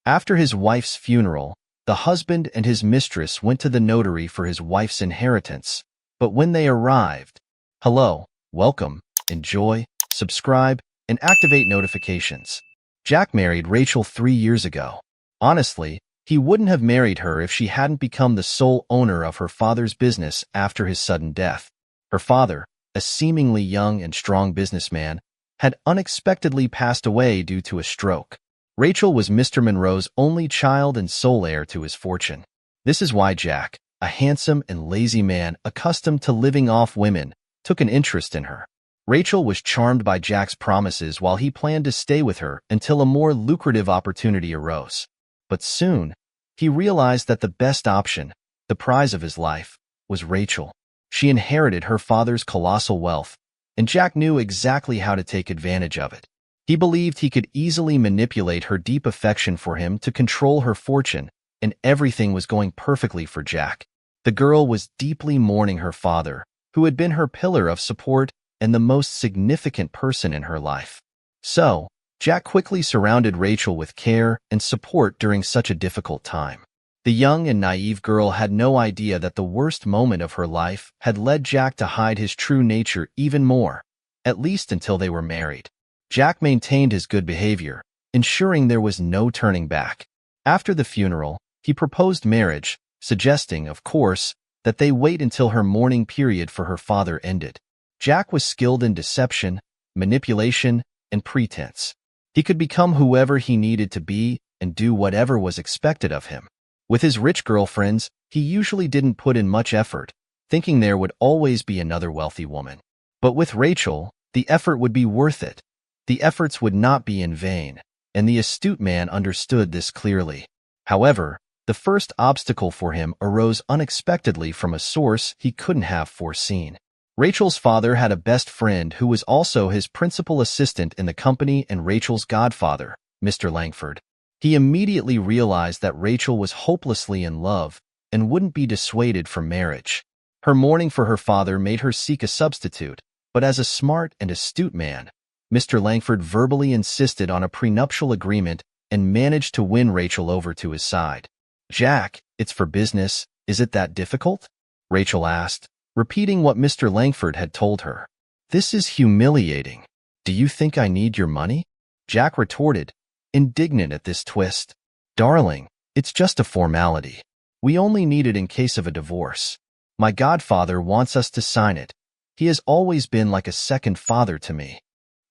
After his wife's funeral, the husband and his mistress went to the notary for his wife's inheritance. But when they arrived, hello, welcome, enjoy, subscribe, and activate notifications. Jack married Rachel 3 years ago. Honestly, he wouldn't have married her if she hadn't become the sole owner of her father's business after his sudden death. Her father, a seemingly young and strong businessman, had unexpectedly passed away due to a stroke. Rachel was Mr. Monroe's only child and sole heir to his fortune. This is why Jack, a handsome and lazy man accustomed to living off women, took an interest in her. Rachel was charmed by Jack's promises while he planned to stay with her until a more lucrative opportunity arose. But soon, he realized that the best option, the prize of his life, was Rachel. She inherited her father's colossal wealth, and Jack knew exactly how to take advantage of it. He believed he could easily manipulate her deep affection for him to control her fortune, and everything was going perfectly for Jack. The girl was deeply mourning her father, who had been her pillar of support and the most significant person in her life. So, Jack quickly surrounded Rachel with care and support during such a difficult time. The young and naive girl had no idea that the worst moment of her life had led Jack to hide his true nature even more, at least until they were married. Jack maintained his good behavior, ensuring there was no turning back. After the funeral, he proposed marriage, suggesting, of course, that they wait until her mourning period for her father ended. Jack was skilled in deception, manipulation, and pretense. He could become whoever he needed to be and do whatever was expected of him. With his rich girlfriends, he usually didn't put in much effort, thinking there would always be another wealthy woman. But with Rachel, the effort would be worth it. The efforts would not be in vain, and the astute man understood this clearly. However, the first obstacle for him arose unexpectedly from a source he couldn't have foreseen. Rachel's father had a best friend who was also his principal assistant in the company and Rachel's godfather, Mr. Langford. He immediately realized that Rachel was hopelessly in love and wouldn't be dissuaded from marriage. Her mourning for her father made her seek a substitute, but as a smart and astute man, Mr. Langford verbally insisted on a prenuptial agreement and managed to win Rachel over to his side. "Jack, it's for business. Is it that difficult?" Rachel asked, repeating what Mr. Langford had told her. "This is humiliating. Do you think I need your money?" Jack retorted, indignant at this twist. "Darling, it's just a formality. We only need it in case of a divorce. My godfather wants us to sign it. He has always been like a second father to me."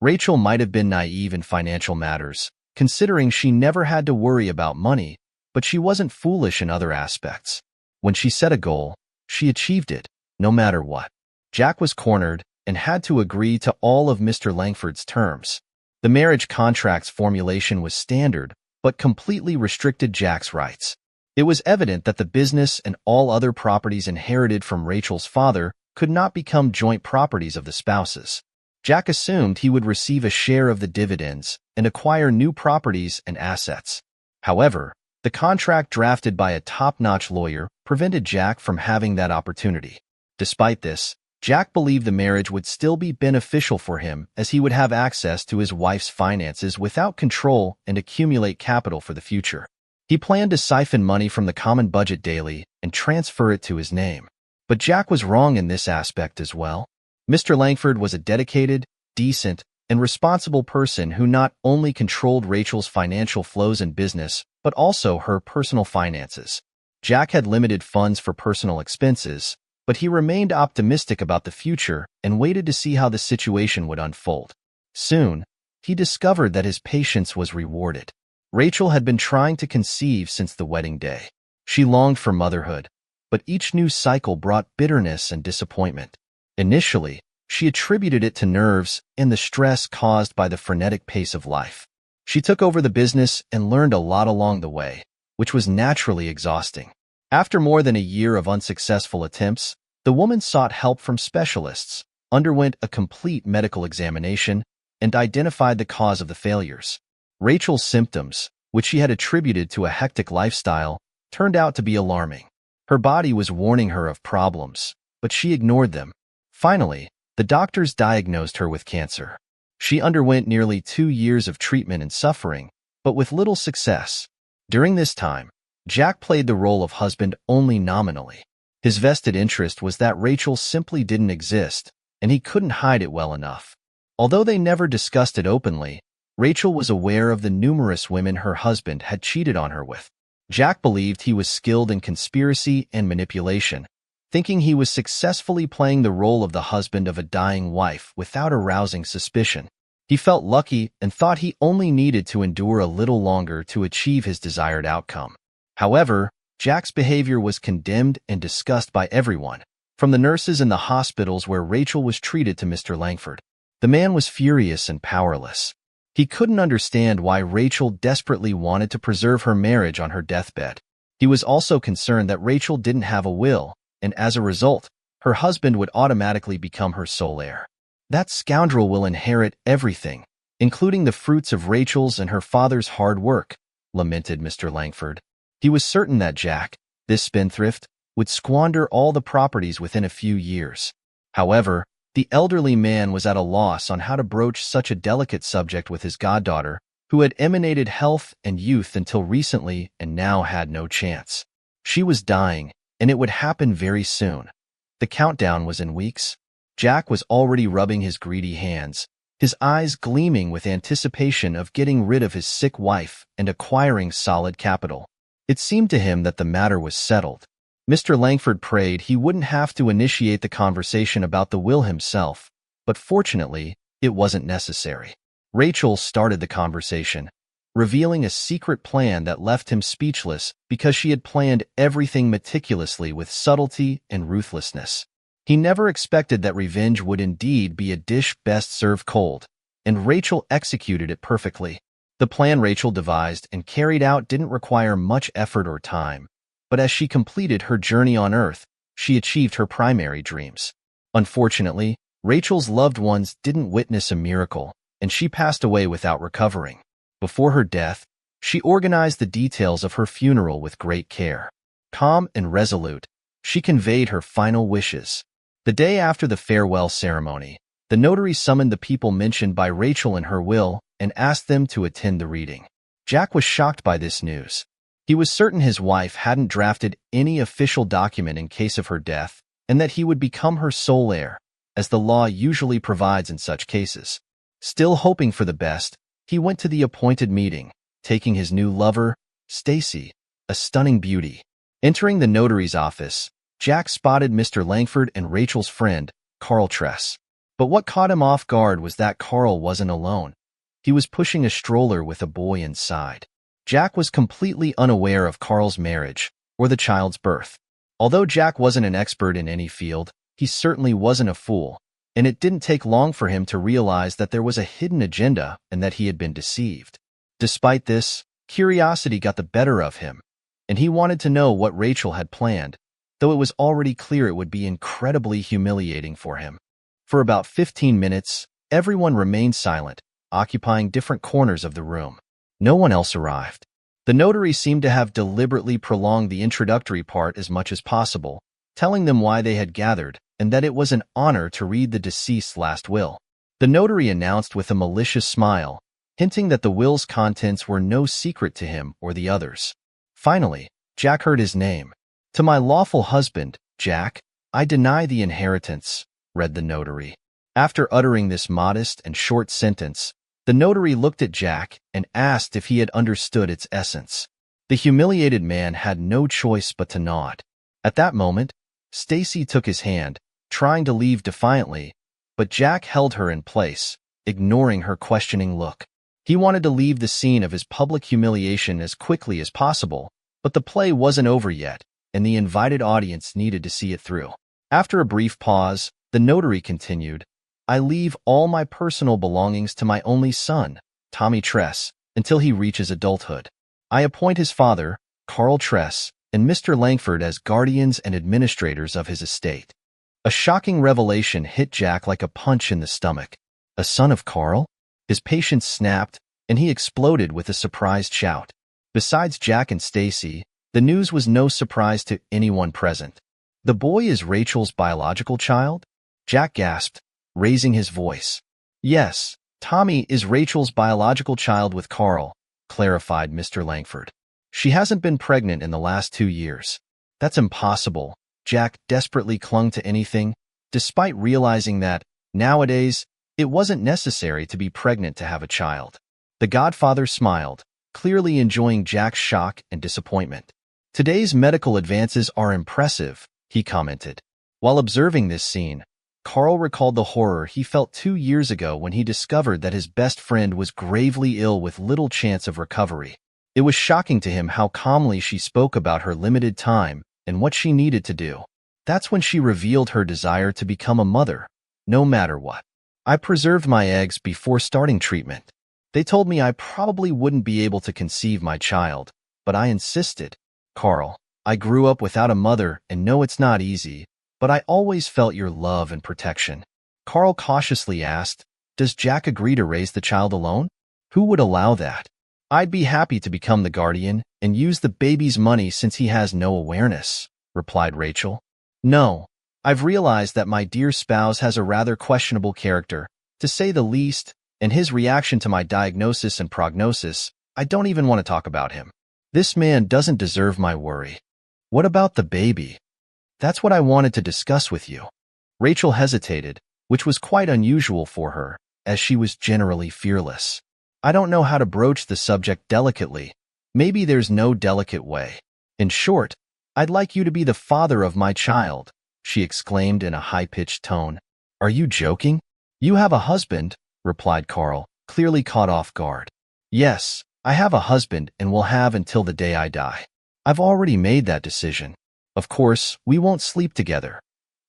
Rachel might have been naive in financial matters, considering she never had to worry about money, but she wasn't foolish in other aspects. When she set a goal, she achieved it, no matter what. Jack was cornered and had to agree to all of Mr. Langford's terms. The marriage contract's formulation was standard, but completely restricted Jack's rights. It was evident that the business and all other properties inherited from Rachel's father could not become joint properties of the spouses. Jack assumed he would receive a share of the dividends and acquire new properties and assets. However, the contract drafted by a top-notch lawyer prevented Jack from having that opportunity. Despite this, Jack believed the marriage would still be beneficial for him as he would have access to his wife's finances without control and accumulate capital for the future. He planned to siphon money from the common budget daily and transfer it to his name. But Jack was wrong in this aspect as well. Mr. Langford was a dedicated, decent, and responsible person who not only controlled Rachel's financial flows and business, but also her personal finances. Jack had limited funds for personal expenses, but he remained optimistic about the future and waited to see how the situation would unfold. Soon, he discovered that his patience was rewarded. Rachel had been trying to conceive since the wedding day. She longed for motherhood, but each new cycle brought bitterness and disappointment. Initially, she attributed it to nerves and the stress caused by the frenetic pace of life. She took over the business and learned a lot along the way, which was naturally exhausting. After more than a year of unsuccessful attempts, the woman sought help from specialists, underwent a complete medical examination, and identified the cause of the failures. Rachel's symptoms, which she had attributed to a hectic lifestyle, turned out to be alarming. Her body was warning her of problems, but she ignored them. Finally, the doctors diagnosed her with cancer. She underwent nearly 2 years of treatment and suffering, but with little success. During this time, Jack played the role of husband only nominally. His vested interest was that Rachel simply didn't exist, and he couldn't hide it well enough. Although they never discussed it openly, Rachel was aware of the numerous women her husband had cheated on her with. Jack believed he was skilled in conspiracy and manipulation, thinking he was successfully playing the role of the husband of a dying wife without arousing suspicion. He felt lucky and thought he only needed to endure a little longer to achieve his desired outcome. However, Jack's behavior was condemned and discussed by everyone, from the nurses in the hospitals where Rachel was treated to Mr. Langford. The man was furious and powerless. He couldn't understand why Rachel desperately wanted to preserve her marriage on her deathbed. He was also concerned that Rachel didn't have a will, and as a result, her husband would automatically become her sole heir. That scoundrel will inherit everything, including the fruits of Rachel's and her father's hard work, lamented Mr. Langford. He was certain that Jack, this spendthrift, would squander all the properties within a few years. However, the elderly man was at a loss on how to broach such a delicate subject with his goddaughter, who had emanated health and youth until recently and now had no chance. She was dying, and it would happen very soon. The countdown was in weeks. Jack was already rubbing his greedy hands, his eyes gleaming with anticipation of getting rid of his sick wife and acquiring solid capital. It seemed to him that the matter was settled. Mr. Langford prayed he wouldn't have to initiate the conversation about the will himself, but fortunately, it wasn't necessary. Rachel started the conversation, revealing a secret plan that left him speechless because she had planned everything meticulously with subtlety and ruthlessness. He never expected that revenge would indeed be a dish best served cold, and Rachel executed it perfectly. The plan Rachel devised and carried out didn't require much effort or time, but as she completed her journey on Earth, she achieved her primary dreams. Unfortunately, Rachel's loved ones didn't witness a miracle, and she passed away without recovering. Before her death, she organized the details of her funeral with great care. Calm and resolute, she conveyed her final wishes. The day after the farewell ceremony, the notary summoned the people mentioned by Rachel in her will and asked them to attend the reading. Jack was shocked by this news. He was certain his wife hadn't drafted any official document in case of her death, and that he would become her sole heir, as the law usually provides in such cases. Still hoping for the best, he went to the appointed meeting, taking his new lover, Stacy, a stunning beauty. Entering the notary's office, Jack spotted Mr. Langford and Rachel's friend, Carl Tress. But what caught him off guard was that Carl wasn't alone. He was pushing a stroller with a boy inside. Jack was completely unaware of Carl's marriage or the child's birth. Although Jack wasn't an expert in any field, he certainly wasn't a fool, and it didn't take long for him to realize that there was a hidden agenda and that he had been deceived. Despite this, curiosity got the better of him, and he wanted to know what Rachel had planned, though it was already clear it would be incredibly humiliating for him. For about 15 minutes, everyone remained silent, occupying different corners of the room. No one else arrived. The notary seemed to have deliberately prolonged the introductory part as much as possible, telling them why they had gathered and that it was an honor to read the deceased's last will. The notary announced with a malicious smile, hinting that the will's contents were no secret to him or the others. Finally, Jack heard his name. "To my lawful husband, Jack, I deny the inheritance," read the notary. After uttering this modest and short sentence, the notary looked at Jack and asked if he had understood its essence. The humiliated man had no choice but to nod. At that moment, Stacy took his hand, trying to leave defiantly, but Jack held her in place, ignoring her questioning look. He wanted to leave the scene of his public humiliation as quickly as possible, but the play wasn't over yet, and the invited audience needed to see it through. After a brief pause, the notary continued, "I leave all my personal belongings to my only son, Tommy Tress, until he reaches adulthood. I appoint his father, Carl Tress, and Mr. Langford as guardians and administrators of his estate." A shocking revelation hit Jack like a punch in the stomach. A son of Carl? His patience snapped, and he exploded with a surprised shout. Besides Jack and Stacy, the news was no surprise to anyone present. "The boy is Rachel's biological child?" Jack gasped, raising his voice. "Yes, Tommy is Rachel's biological child with Carl," clarified Mr. Langford. She hasn't been pregnant in the last 2 years. That's impossible. Jack desperately clung to anything, despite realizing that, nowadays, it wasn't necessary to be pregnant to have a child. The godfather smiled, clearly enjoying Jack's shock and disappointment. Today's medical advances are impressive, he commented. While observing this scene, Carl recalled the horror he felt 2 years ago when he discovered that his best friend was gravely ill with little chance of recovery. It was shocking to him how calmly she spoke about her limited time and what she needed to do. That's when she revealed her desire to become a mother, no matter what. I preserved my eggs before starting treatment. They told me I probably wouldn't be able to conceive my child, but I insisted. Carl, I grew up without a mother and know it's not easy, but I always felt your love and protection. Carl cautiously asked, does Jack agree to raise the child alone? Who would allow that? I'd be happy to become the guardian and use the baby's money since he has no awareness, replied Rachel. No, I've realized that my dear spouse has a rather questionable character, to say the least, and his reaction to my diagnosis and prognosis, I don't even want to talk about him. This man doesn't deserve my worry. What about the baby? That's what I wanted to discuss with you. Rachel hesitated, which was quite unusual for her, as she was generally fearless. I don't know how to broach the subject delicately. Maybe there's no delicate way. In short, I'd like you to be the father of my child, she exclaimed in a high-pitched tone. Are you joking? You have a husband, replied Carl, clearly caught off guard. Yes, I have a husband and will have until the day I die. I've already made that decision. Of course, we won't sleep together.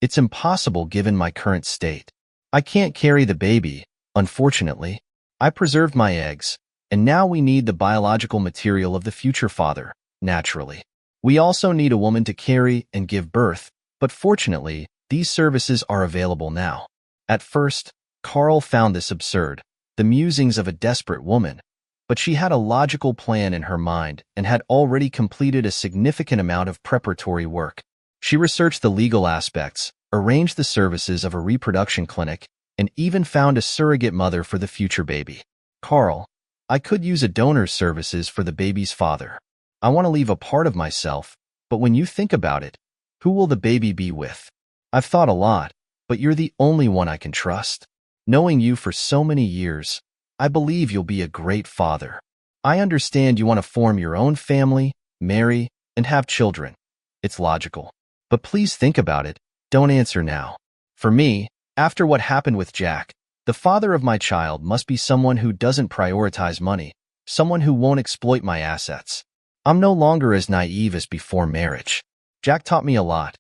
It's impossible given my current state. I can't carry the baby, unfortunately. I preserved my eggs, and now we need the biological material of the future father, naturally. We also need a woman to carry and give birth, but fortunately, these services are available now. At first, Carl found this absurd, the musings of a desperate woman, but she had a logical plan in her mind and had already completed a significant amount of preparatory work. She researched the legal aspects, arranged the services of a reproduction clinic, and even found a surrogate mother for the future baby. Carl, I could use a donor's services for the baby's father. I want to leave a part of myself, but when you think about it, who will the baby be with? I've thought a lot, but you're the only one I can trust. Knowing you for so many years, I believe you'll be a great father. I understand you want to form your own family, marry, and have children. It's logical. But please think about it. Don't answer now. For me, after what happened with Jack, the father of my child must be someone who doesn't prioritize money, someone who won't exploit my assets. I'm no longer as naive as before marriage. Jack taught me a lot.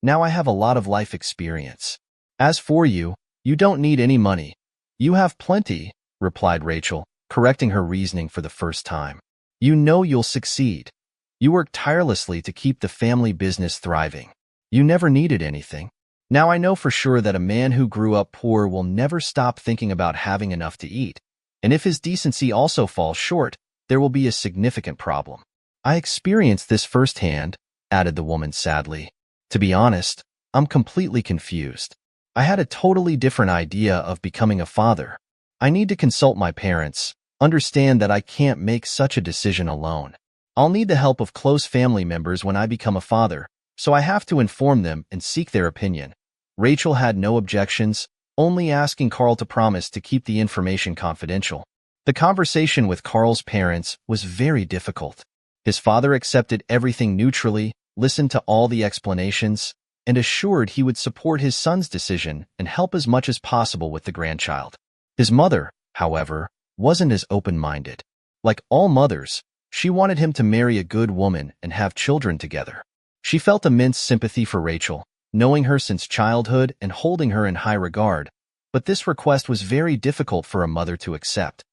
Now I have a lot of life experience. As for you, you don't need any money. You have plenty, replied Rachel, correcting her reasoning for the first time. You know you'll succeed. You worked tirelessly to keep the family business thriving. You never needed anything. Now I know for sure that a man who grew up poor will never stop thinking about having enough to eat. And if his decency also falls short, there will be a significant problem. I experienced this firsthand, added the woman sadly. To be honest, I'm completely confused. I had a totally different idea of becoming a father. I need to consult my parents, understand that I can't make such a decision alone. I'll need the help of close family members when I become a father, so I have to inform them and seek their opinion. Rachel had no objections, only asking Carl to promise to keep the information confidential. The conversation with Carl's parents was very difficult. His father accepted everything neutrally, listened to all the explanations, and assured he would support his son's decision and help as much as possible with the grandchild. His mother, however, wasn't as open-minded. Like all mothers, she wanted him to marry a good woman and have children together. She felt immense sympathy for Rachel, knowing her since childhood and holding her in high regard, but this request was very difficult for a mother to accept,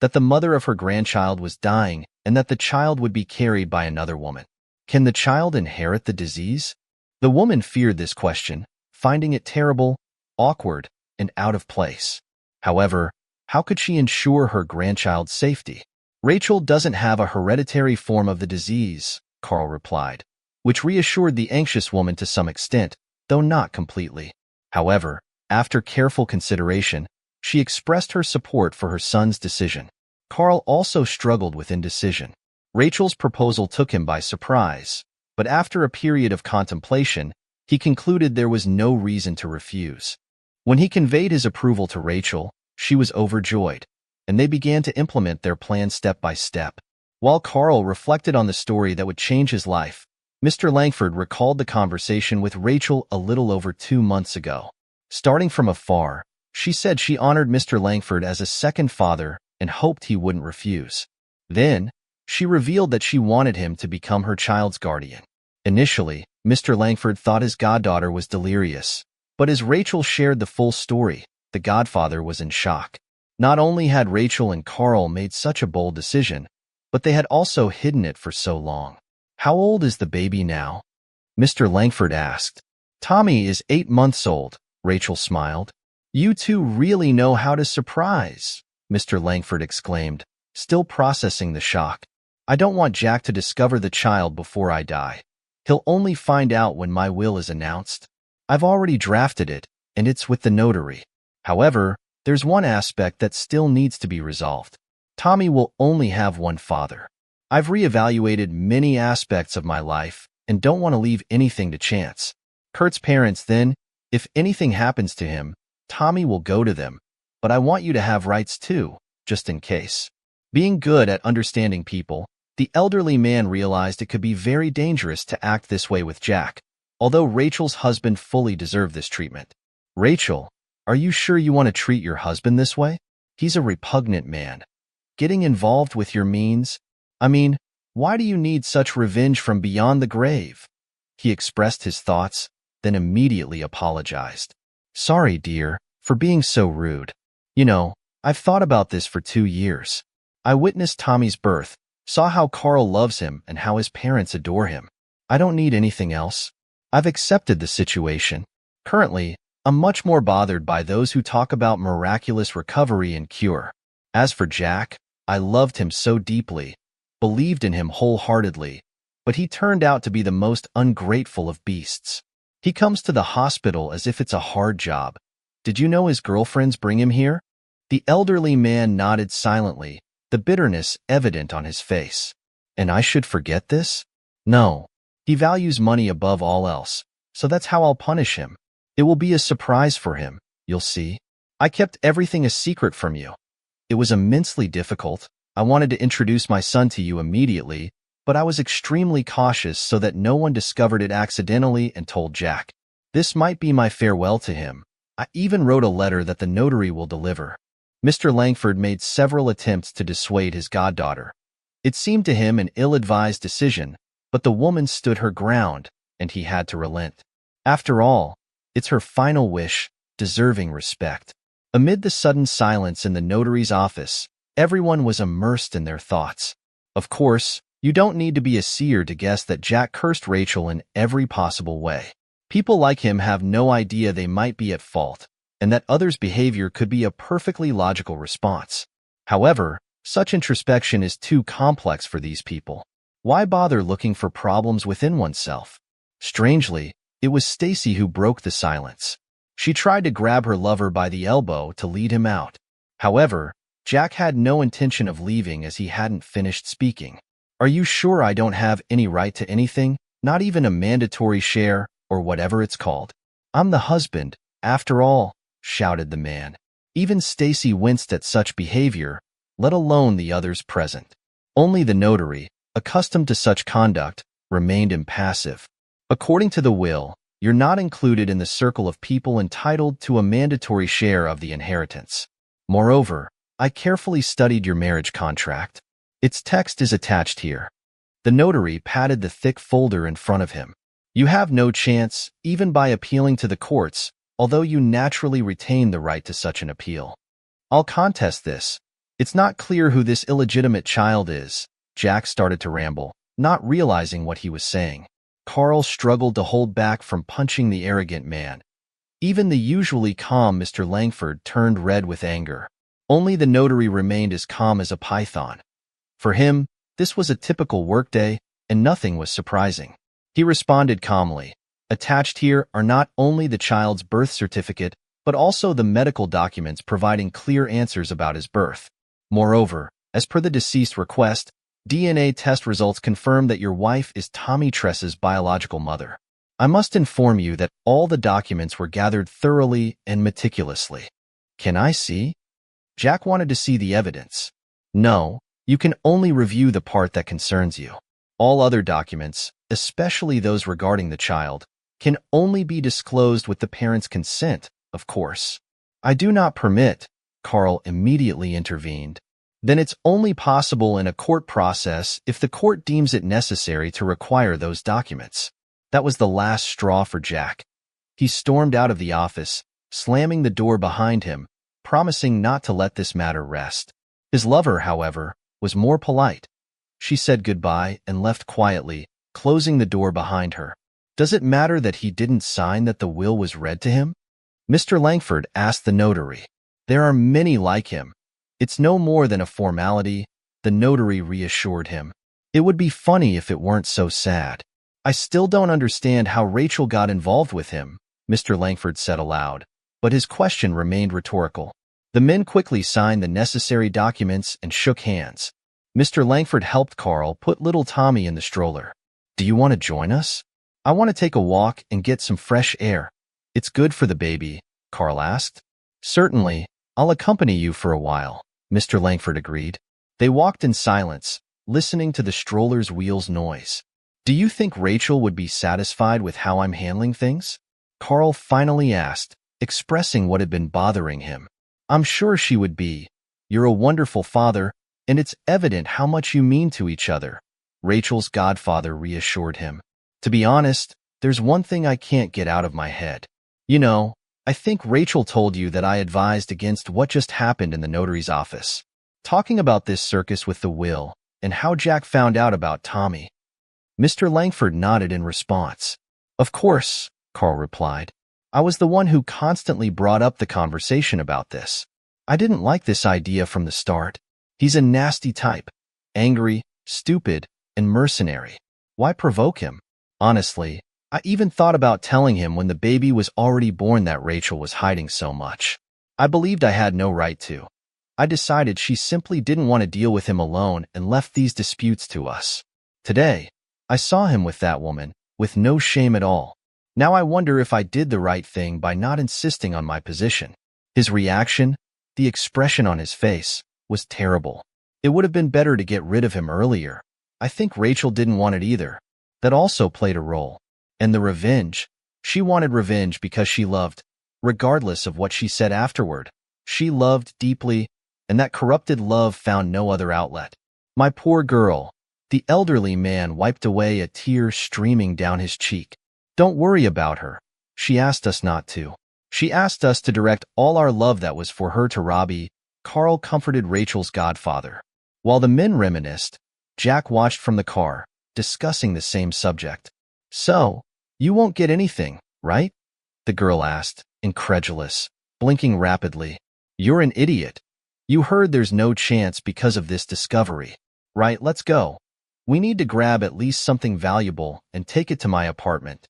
that the mother of her grandchild was dying and that the child would be carried by another woman. Can the child inherit the disease? The woman feared this question, finding it terrible, awkward, and out of place. However, how could she ensure her grandchild's safety? Rachel doesn't have a hereditary form of the disease, Carl replied, which reassured the anxious woman to some extent, though not completely. However, after careful consideration, she expressed her support for her son's decision. Carl also struggled with indecision. Rachel's proposal took him by surprise, but after a period of contemplation, he concluded there was no reason to refuse. When he conveyed his approval to Rachel, she was overjoyed, and they began to implement their plan step by step. While Carl reflected on the story that would change his life, Mr. Langford recalled the conversation with Rachel a little over 2 months ago. Starting from afar, she said she honored Mr. Langford as a second father and hoped he wouldn't refuse. Then, she revealed that she wanted him to become her child's guardian. Initially, Mr. Langford thought his goddaughter was delirious, but as Rachel shared the full story, the godfather was in shock. Not only had Rachel and Carl made such a bold decision, but they had also hidden it for so long. "How old is the baby now?" Mr. Langford asked. "Tommy is 8 months old," Rachel smiled. "You two really know how to surprise," Mr. Langford exclaimed, still processing the shock. "I don't want Jack to discover the child before I die. He'll only find out when my will is announced. I've already drafted it, and it's with the notary. However, there's one aspect that still needs to be resolved. Tommy will only have one father. I've reevaluated many aspects of my life and don't want to leave anything to chance. Kurt's parents then, if anything happens to him, Tommy will go to them, but I want you to have rights too, just in case." Being good at understanding people, the elderly man realized it could be very dangerous to act this way with Jack, although Rachel's husband fully deserved this treatment. "Rachel, are you sure you want to treat your husband this way? He's a repugnant man. Getting involved with your means? I mean, why do you need such revenge from beyond the grave?" He expressed his thoughts, then immediately apologized. "Sorry, dear, for being so rude. You know, I've thought about this for 2 years. I witnessed Tommy's birth, saw how Carl loves him and how his parents adore him. I don't need anything else. I've accepted the situation. Currently, I'm much more bothered by those who talk about miraculous recovery and cure. As for Jack, I loved him so deeply, believed in him wholeheartedly, but he turned out to be the most ungrateful of beasts. He comes to the hospital as if it's a hard job. Did you know his girlfriends bring him here?" The elderly man nodded silently, the bitterness evident on his face. "And I should forget this? No. He values money above all else, so that's how I'll punish him. It will be a surprise for him, you'll see. I kept everything a secret from you. It was immensely difficult. I wanted to introduce my son to you immediately, but I was extremely cautious so that no one discovered it accidentally and told Jack. This might be my farewell to him. I even wrote a letter that the notary will deliver." Mr. Langford made several attempts to dissuade his goddaughter. It seemed to him an ill-advised decision, but the woman stood her ground, and he had to relent. After all, it's her final wish, deserving respect. Amid the sudden silence in the notary's office, everyone was immersed in their thoughts. Of course, you don't need to be a seer to guess that Jack cursed Rachel in every possible way. People like him have no idea they might be at fault, and that others' behavior could be a perfectly logical response. However, such introspection is too complex for these people. Why bother looking for problems within oneself? Strangely, it was Stacy who broke the silence. She tried to grab her lover by the elbow to lead him out. However, Jack had no intention of leaving as he hadn't finished speaking. "Are you sure I don't have any right to anything, not even a mandatory share, or whatever it's called? I'm the husband, after all," shouted the man. Even Stacy winced at such behavior, let alone the others present. Only the notary, accustomed to such conduct, remained impassive. "According to the will, you're not included in the circle of people entitled to a mandatory share of the inheritance. Moreover, I carefully studied your marriage contract. Its text is attached here." The notary patted the thick folder in front of him. "You have no chance, even by appealing to the courts, although you naturally retain the right to such an appeal. I'll contest this. It's not clear who this illegitimate child is." Jack started to ramble, not realizing what he was saying. Carl struggled to hold back from punching the arrogant man. Even the usually calm Mr. Langford turned red with anger. Only the notary remained as calm as a python. For him, this was a typical workday, and nothing was surprising. He responded calmly. "Attached here are not only the child's birth certificate, but also the medical documents providing clear answers about his birth. Moreover, as per the deceased request, DNA test results confirm that your wife is Tommy Tress's biological mother. I must inform you that all the documents were gathered thoroughly and meticulously. Can I see? Jack wanted to see the evidence. No, you can only review the part that concerns you. All other documents, especially those regarding the child, can only be disclosed with the parent's consent, of course. I do not permit, Carl immediately intervened. Then it's only possible in a court process if the court deems it necessary to require those documents. That was the last straw for Jack. He stormed out of the office, slamming the door behind him, promising not to let this matter rest. His lover, however, was more polite. She said goodbye and left quietly, closing the door behind her. Does it matter that he didn't sign that the will was read to him? Mr. Langford asked the notary. There are many like him. It's no more than a formality, the notary reassured him. It would be funny if it weren't so sad. I still don't understand how Rachel got involved with him, Mr. Langford said aloud, but his question remained rhetorical. The men quickly signed the necessary documents and shook hands. Mr. Langford helped Carl put little Tommy in the stroller. Do you want to join us? I want to take a walk and get some fresh air. It's good for the baby, Carl asked. Certainly, I'll accompany you for a while, Mr. Langford agreed. They walked in silence, listening to the stroller's wheels noise. Do you think Rachel would be satisfied with how I'm handling things? Carl finally asked, expressing what had been bothering him. I'm sure she would be. You're a wonderful father, and it's evident how much you mean to each other, Rachel's godfather reassured him. To be honest, there's one thing I can't get out of my head. You know, I think Rachel told you that I advised against what just happened in the notary's office. Talking about this circus with the will, and how Jack found out about Tommy. Mr. Langford nodded in response. Of course, Carl replied. I was the one who constantly brought up the conversation about this. I didn't like this idea from the start. He's a nasty type. Angry, stupid, and mercenary. Why provoke him? Honestly, I even thought about telling him when the baby was already born that Rachel was hiding so much. I believed I had no right to. I decided she simply didn't want to deal with him alone and left these disputes to us. Today, I saw him with that woman, with no shame at all. Now I wonder if I did the right thing by not insisting on my position. His reaction, the expression on his face, was terrible. It would have been better to get rid of him earlier. I think Rachel didn't want it either. That also played a role. And the revenge. She wanted revenge because she loved, regardless of what she said afterward. She loved deeply, and that corrupted love found no other outlet. My poor girl. The elderly man wiped away a tear streaming down his cheek. Don't worry about her. She asked us not to. She asked us to direct all our love that was for her to Robbie. Carl comforted Rachel's godfather. While the men reminisced, Jack watched from the car, discussing the same subject. So, you won't get anything, right? The girl asked, incredulous, blinking rapidly. You're an idiot. You heard there's no chance because of this discovery. Right, let's go. We need to grab at least something valuable and take it to my apartment.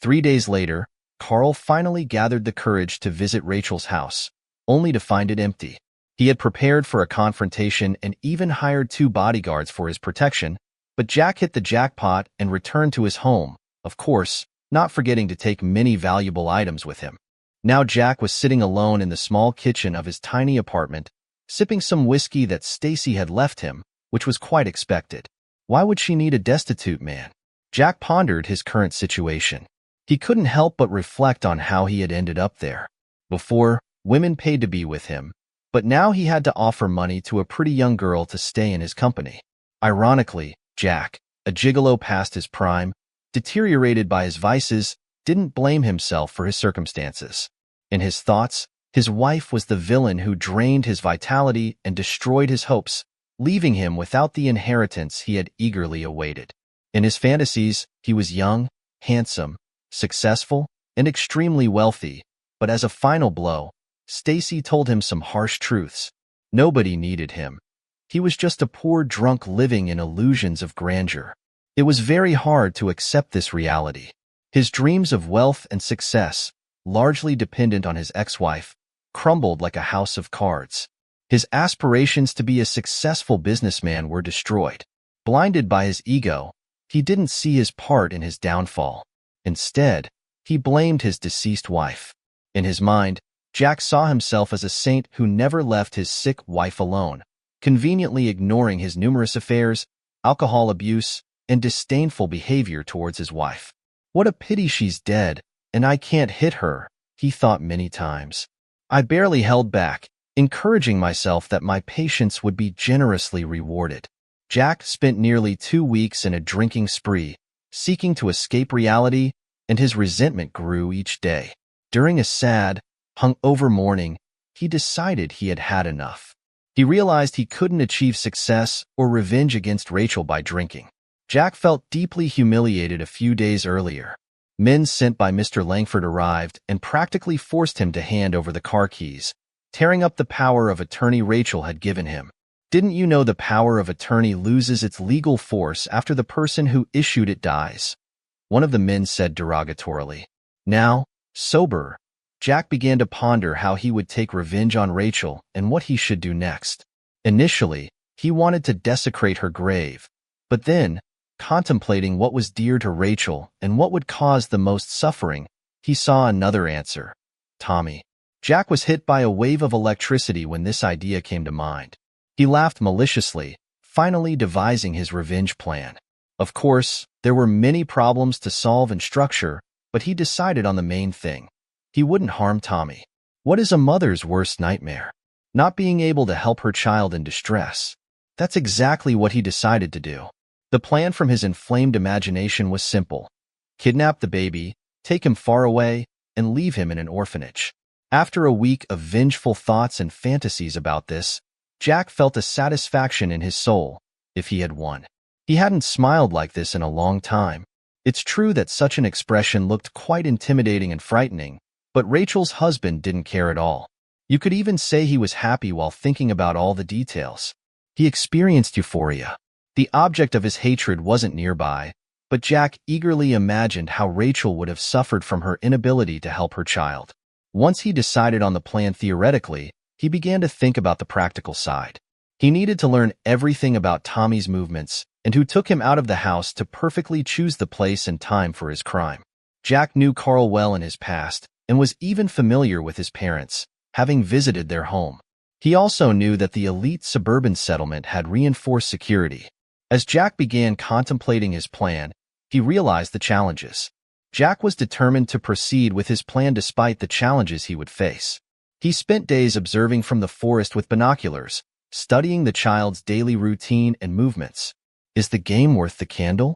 3 days later, Carl finally gathered the courage to visit Rachel's house, only to find it empty. He had prepared for a confrontation and even hired 2 bodyguards for his protection, but Jack hit the jackpot and returned to his home, of course, not forgetting to take many valuable items with him. Now Jack was sitting alone in the small kitchen of his tiny apartment, sipping some whiskey that Stacy had left him, which was quite expected. Why would she need a destitute man? Jack pondered his current situation. He couldn't help but reflect on how he had ended up there. Before, women paid to be with him, but now he had to offer money to a pretty young girl to stay in his company. Ironically, Jack, a gigolo past his prime, deteriorated by his vices, didn't blame himself for his circumstances. In his thoughts, his wife was the villain who drained his vitality and destroyed his hopes, leaving him without the inheritance he had eagerly awaited. In his fantasies, he was young, handsome, successful, and extremely wealthy, but as a final blow, Stacy told him some harsh truths. Nobody needed him. He was just a poor drunk living in illusions of grandeur. It was very hard to accept this reality. His dreams of wealth and success, largely dependent on his ex-wife, crumbled like a house of cards. His aspirations to be a successful businessman were destroyed. Blinded by his ego, he didn't see his part in his downfall. Instead, he blamed his deceased wife. In his mind, Jack saw himself as a saint who never left his sick wife alone, conveniently ignoring his numerous affairs, alcohol abuse, and disdainful behavior towards his wife. What a pity she's dead, and I can't hit her, he thought many times. I barely held back, encouraging myself that my patience would be generously rewarded. Jack spent nearly 2 weeks in a drinking spree, seeking to escape reality, and his resentment grew each day. During a sad, hungover morning, he decided he had had enough. He realized he couldn't achieve success or revenge against Rachel by drinking. Jack felt deeply humiliated a few days earlier. Men sent by Mr. Langford arrived and practically forced him to hand over the car keys, tearing up the power of attorney Rachel had given him. Didn't you know the power of attorney loses its legal force after the person who issued it dies? One of the men said derogatorily. Now, sober, Jack began to ponder how he would take revenge on Rachel and what he should do next. Initially, he wanted to desecrate her grave, but then, contemplating what was dear to Rachel and what would cause the most suffering, he saw another answer: Tommy. Jack was hit by a wave of electricity when this idea came to mind. He laughed maliciously, finally devising his revenge plan. Of course, there were many problems to solve and structure, but he decided on the main thing. He wouldn't harm Tommy. What is a mother's worst nightmare? Not being able to help her child in distress. That's exactly what he decided to do. The plan from his inflamed imagination was simple: kidnap the baby, take him far away, and leave him in an orphanage. After a week of vengeful thoughts and fantasies about this, Jack felt a satisfaction in his soul, if he had won. He hadn't smiled like this in a long time. It's true that such an expression looked quite intimidating and frightening, but Rachel's husband didn't care at all. You could even say he was happy while thinking about all the details. He experienced euphoria. The object of his hatred wasn't nearby, but Jack eagerly imagined how Rachel would have suffered from her inability to help her child. Once he decided on the plan theoretically, he began to think about the practical side. He needed to learn everything about Tommy's movements and who took him out of the house to perfectly choose the place and time for his crime. Jack knew Carl well in his past and was even familiar with his parents, having visited their home. He also knew that the elite suburban settlement had reinforced security. As Jack began contemplating his plan, he realized the challenges. Jack was determined to proceed with his plan despite the challenges he would face. He spent days observing from the forest with binoculars, studying the child's daily routine and movements. Is the game worth the candle?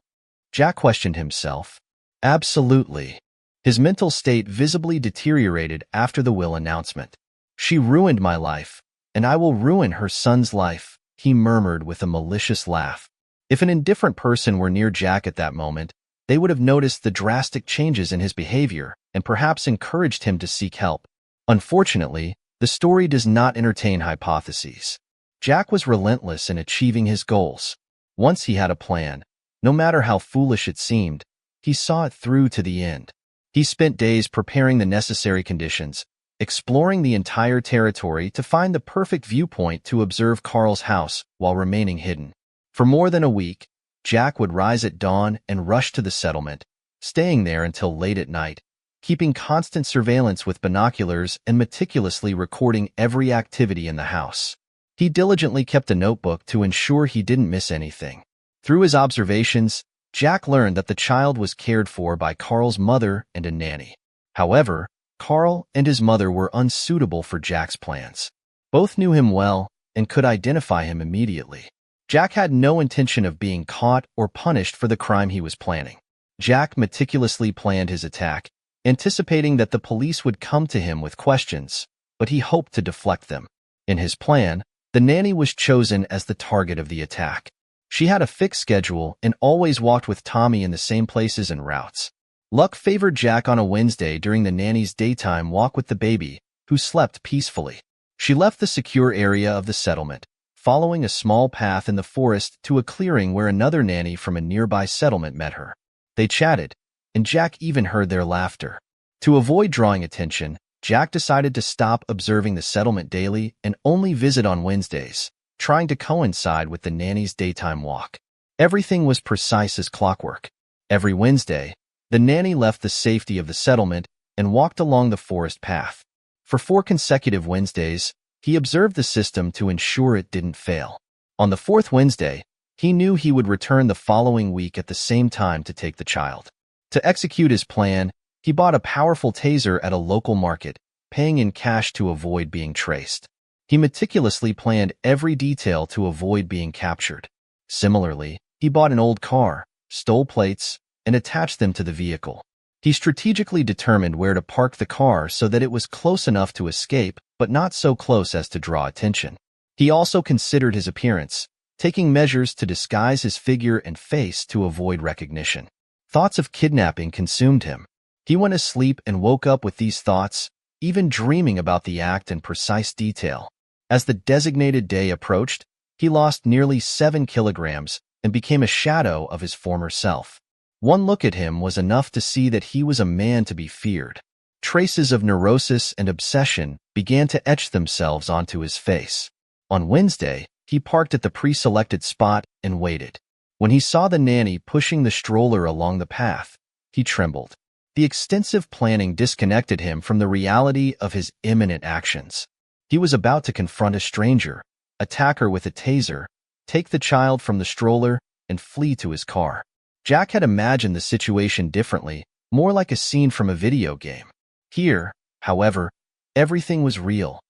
Jack questioned himself. Absolutely. His mental state visibly deteriorated after the will announcement. She ruined my life, and I will ruin her son's life, he murmured with a malicious laugh. If an indifferent person were near Jack at that moment, they would have noticed the drastic changes in his behavior and perhaps encouraged him to seek help. Unfortunately, the story does not entertain hypotheses. Jack was relentless in achieving his goals. Once he had a plan, no matter how foolish it seemed, he saw it through to the end. He spent days preparing the necessary conditions, exploring the entire territory to find the perfect viewpoint to observe Carl's house while remaining hidden. For more than a week, Jack would rise at dawn and rush to the settlement, staying there until late at night, keeping constant surveillance with binoculars and meticulously recording every activity in the house. He diligently kept a notebook to ensure he didn't miss anything. Through his observations, Jack learned that the child was cared for by Carl's mother and a nanny. However, Carl and his mother were unsuitable for Jack's plans. Both knew him well and could identify him immediately. Jack had no intention of being caught or punished for the crime he was planning. Jack meticulously planned his attack, anticipating that the police would come to him with questions, but he hoped to deflect them. In his plan, the nanny was chosen as the target of the attack. She had a fixed schedule and always walked with Tommy in the same places and routes. Luck favored Jack on a Wednesday during the nanny's daytime walk with the baby, who slept peacefully. She left the secure area of the settlement, following a small path in the forest to a clearing where another nanny from a nearby settlement met her. They chatted, and Jack even heard their laughter. To avoid drawing attention, Jack decided to stop observing the settlement daily and only visit on Wednesdays, trying to coincide with the nanny's daytime walk. Everything was precise as clockwork. Every Wednesday, the nanny left the safety of the settlement and walked along the forest path. For 4 consecutive Wednesdays, he observed the system to ensure it didn't fail. On the fourth Wednesday, he knew he would return the following week at the same time to take the child. To execute his plan, he bought a powerful taser at a local market, paying in cash to avoid being traced. He meticulously planned every detail to avoid being captured. Similarly, he bought an old car, stole plates, and attached them to the vehicle. He strategically determined where to park the car so that it was close enough to escape, but not so close as to draw attention. He also considered his appearance, taking measures to disguise his figure and face to avoid recognition. Thoughts of kidnapping consumed him. He went to sleep and woke up with these thoughts, even dreaming about the act in precise detail. As the designated day approached, he lost nearly 7 kilograms and became a shadow of his former self. One look at him was enough to see that he was a man to be feared. Traces of neurosis and obsession began to etch themselves onto his face. On Wednesday, he parked at the pre-selected spot and waited. When he saw the nanny pushing the stroller along the path, he trembled. The extensive planning disconnected him from the reality of his imminent actions. He was about to confront a stranger, attack her with a taser, take the child from the stroller, and flee to his car. Jack had imagined the situation differently, more like a scene from a video game. Here, however, everything was real.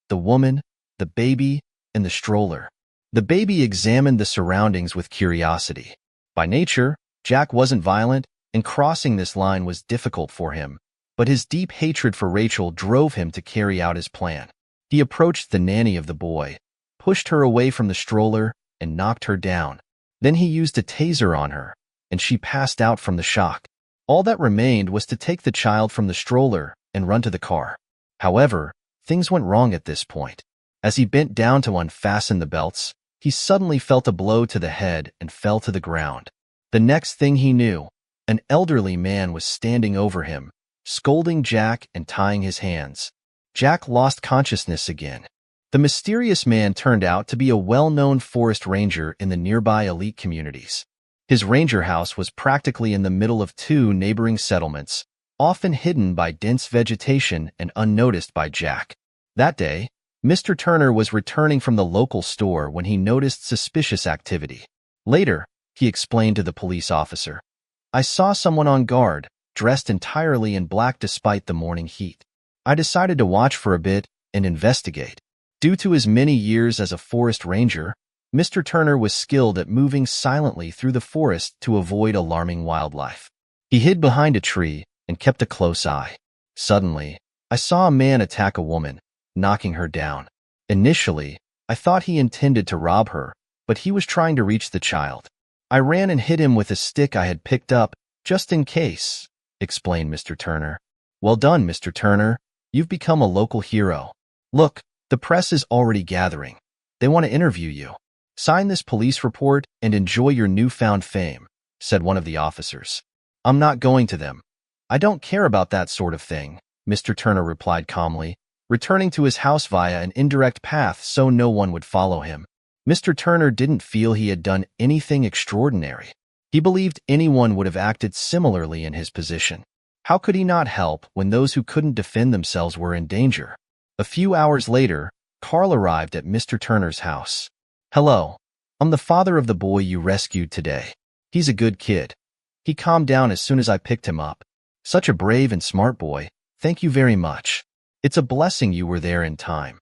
The woman, the baby, and the stroller. The baby examined the surroundings with curiosity. By nature, Jack wasn't violent, and crossing this line was difficult for him, but his deep hatred for Rachel drove him to carry out his plan. He approached the nanny of the boy, pushed her away from the stroller, and knocked her down. Then he used a taser on her, and she passed out from the shock. All that remained was to take the child from the stroller and run to the car. However, things went wrong at this point. As he bent down to unfasten the belts, he suddenly felt a blow to the head and fell to the ground. The next thing he knew, an elderly man was standing over him, scolding Jack and tying his hands. Jack lost consciousness again. The mysterious man turned out to be a well-known forest ranger in the nearby elite communities. His ranger house was practically in the middle of 2 neighboring settlements, often hidden by dense vegetation and unnoticed by Jack. That day, Mr. Turner was returning from the local store when he noticed suspicious activity. Later, he explained to the police officer, "I saw someone on guard, dressed entirely in black despite the morning heat. I decided to watch for a bit and investigate." Due to his many years as a forest ranger, Mr. Turner was skilled at moving silently through the forest to avoid alarming wildlife. He hid behind a tree and kept a close eye. Suddenly, I saw a man attack a woman, knocking her down. Initially, I thought he intended to rob her, but he was trying to reach the child. I ran and hit him with a stick I had picked up, just in case, explained Mr. Turner. "Well done, Mr. Turner. You've become a local hero. Look, the press is already gathering. They want to interview you. Sign this police report and enjoy your newfound fame," said one of the officers. "I'm not going to them. I don't care about that sort of thing," Mr. Turner replied calmly, returning to his house via an indirect path so no one would follow him. Mr. Turner didn't feel he had done anything extraordinary. He believed anyone would have acted similarly in his position. How could he not help when those who couldn't defend themselves were in danger? A few hours later, Carl arrived at Mr. Turner's house. "Hello. I'm the father of the boy you rescued today. He's a good kid. He calmed down as soon as I picked him up. Such a brave and smart boy. Thank you very much. It's a blessing you were there in time.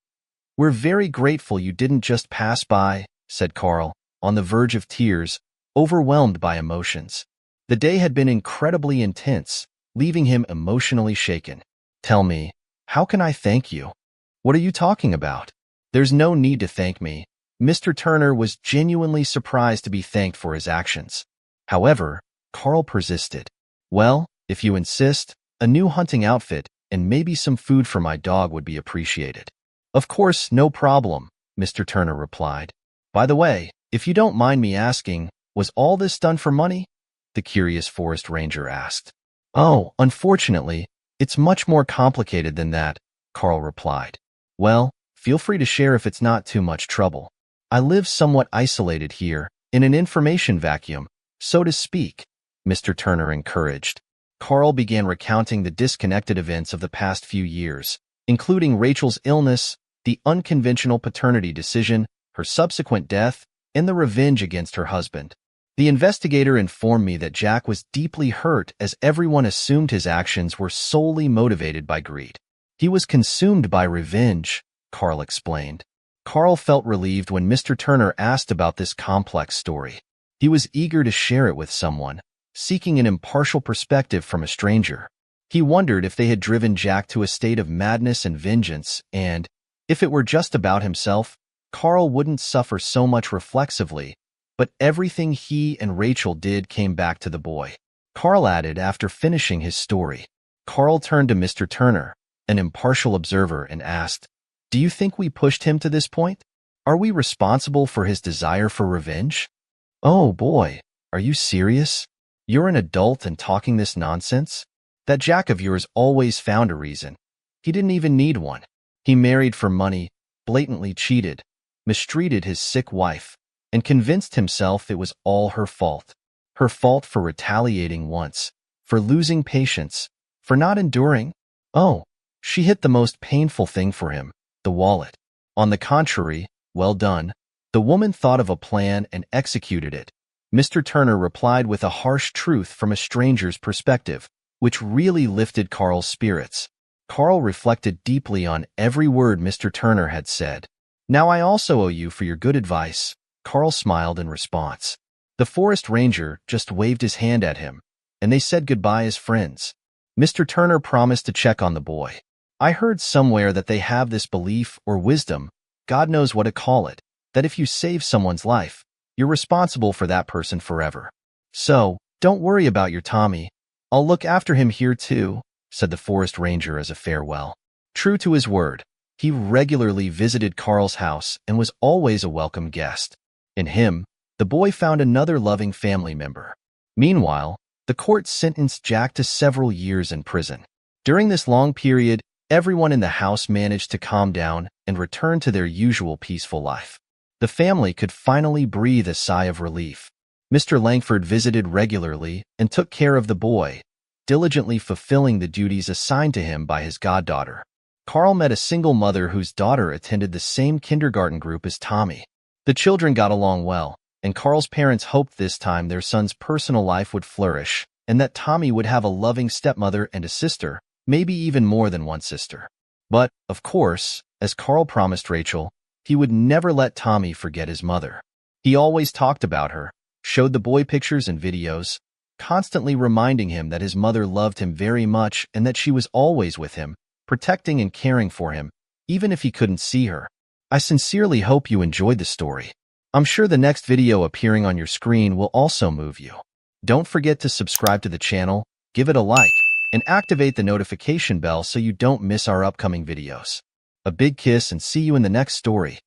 We're very grateful you didn't just pass by," said Carl, on the verge of tears, overwhelmed by emotions. The day had been incredibly intense, leaving him emotionally shaken. "Tell me, how can I thank you? What are you talking about?" "There's no need to thank me." Mr. Turner was genuinely surprised to be thanked for his actions. However, Carl persisted. "Well, if you insist, a new hunting outfit and maybe some food for my dog would be appreciated." "Of course, no problem," Mr. Turner replied. "By the way, if you don't mind me asking, was all this done for money?" the curious forest ranger asked. "Oh, unfortunately, it's much more complicated than that," Carl replied. "Well, feel free to share if it's not too much trouble. I live somewhat isolated here, in an information vacuum, so to speak, Mr. Turner encouraged. Carl began recounting the disconnected events of the past few years, including Rachel's illness, the unconventional paternity decision, her subsequent death, and the revenge against her husband. The investigator informed me that Jack was deeply hurt as everyone assumed his actions were solely motivated by greed. He was consumed by revenge, Carl explained. Carl felt relieved when Mr. Turner asked about this complex story. He was eager to share it with someone, seeking an impartial perspective from a stranger. He wondered if they had driven Jack to a state of madness and vengeance, and, if it were just about himself, Carl wouldn't suffer so much reflexively, but everything he and Rachel did came back to the boy. Carl added after finishing his story. Carl turned to Mr. Turner, an impartial observer, and asked, "Do you think we pushed him to this point? Are we responsible for his desire for revenge?" "Oh boy, are you serious? You're an adult and talking this nonsense? That Jack of yours always found a reason. He didn't even need one. He married for money, blatantly cheated, mistreated his sick wife, and convinced himself it was all her fault. Her fault for retaliating once, for losing patience, for not enduring. Oh, she hit the most painful thing for him, the wallet. On the contrary, well done. The woman thought of a plan and executed it." Mr. Turner replied with a harsh truth from a stranger's perspective, which really lifted Carl's spirits. Carl reflected deeply on every word Mr. Turner had said. "Now I also owe you for your good advice," Carl smiled in response. The forest ranger just waved his hand at him, and they said goodbye as friends. Mr. Turner promised to check on the boy. "I heard somewhere that they have this belief or wisdom, God knows what to call it, that if you save someone's life, you're responsible for that person forever. So, don't worry about your Tommy. I'll look after him here too," said the forest ranger as a farewell. True to his word, he regularly visited Carl's house and was always a welcome guest. In him, the boy found another loving family member. Meanwhile, the court sentenced Jack to several years in prison. During this long period, everyone in the house managed to calm down and return to their usual peaceful life. The family could finally breathe a sigh of relief. Mr. Langford visited regularly and took care of the boy, diligently fulfilling the duties assigned to him by his goddaughter. Carl met a single mother whose daughter attended the same kindergarten group as Tommy. The children got along well, and Carl's parents hoped this time their son's personal life would flourish and that Tommy would have a loving stepmother and a sister, maybe even more than one sister. But, of course, as Carl promised Rachel, he would never let Tommy forget his mother. He always talked about her, showed the boy pictures and videos, constantly reminding him that his mother loved him very much and that she was always with him, protecting and caring for him, even if he couldn't see her. I sincerely hope you enjoyed the story. I'm sure the next video appearing on your screen will also move you. Don't forget to subscribe to the channel, give it a like, and activate the notification bell so you don't miss our upcoming videos. A big kiss and see you in the next story.